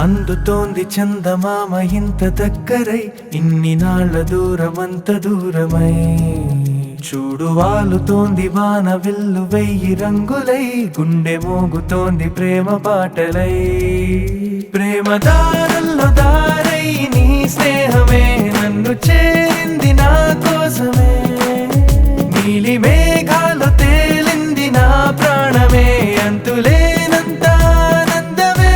అందుతోంది చందమామ ఇంత దగ్గరై, ఇన్ని నాళ్ళ దూరమంత దూరమై. చూడు వాలుతోంది వాన విల్లు వెయ్యి రంగులై, గుండె మోగుతోంది ప్రేమ పాటలై. ప్రేమ దారుల్లో దారై నీ స్నేహమే నన్ను చేరింది నా కోసమే. నీలి మేఘాలు తేలింది నా ప్రాణమే, అంతులేనంత ఆనందమే.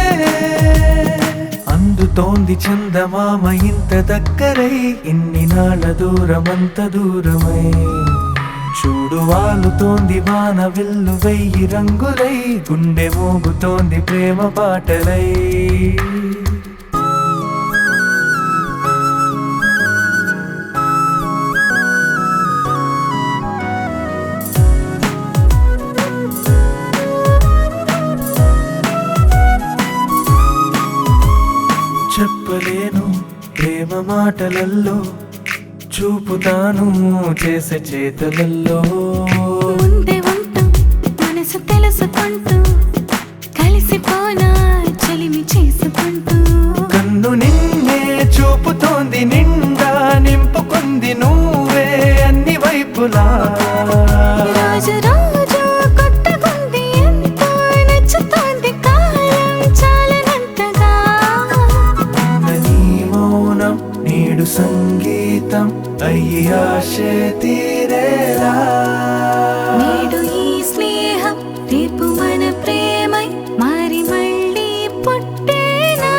అందుతోంది చందమామ ఇంత దగ్గరై, ఇన్ని నాళ్ళ దూరమంత దూరమై. చూడు వాలుతోంది వాన విల్లు వెయ్యి రంగులై, గుండె మోగుతోంది ప్రేమ పాటలై. చెప్పలేను ప్రేమ మాటలల్లో, చూపుతాను చేసే చేతులల్లో. ముందే ఉంటూ మనసు తెలుసుకుంటూ, కలిసిపోనా చెలిమి చేసుకుంటూ. కన్ను నిన్నే చూపుతోంది, నిండా నింపుకుంది నువ్వే అన్ని వైపులా. రోజు రోజు కొత్తగుంది, ఎంతో నచ్చుతోంది కాలం చాలనంతగా. నీ మౌనం నేడు సంగీతం అయ్యి ఆశే తీరేలా. నేడు ఈ స్నేహం రేపు మన ప్రేమై మారి మళ్ళీ పుట్టేనా.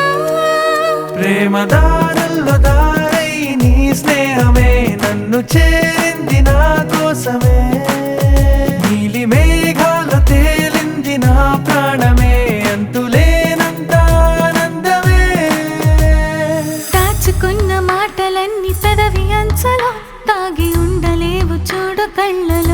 ప్రేమ దారుల్లో దారై నీ స్నేహమే నన్ను చేరింది నా కోసమే. నీలి మేఘాలు తేలింది నా ప్రాణమే, అంతులేనంత ఆనందమే. దాచుకున్న మాటలన్నీ పెదవి అంచలో, తాగి ఉండలేవు చూడు కళ్ళలో.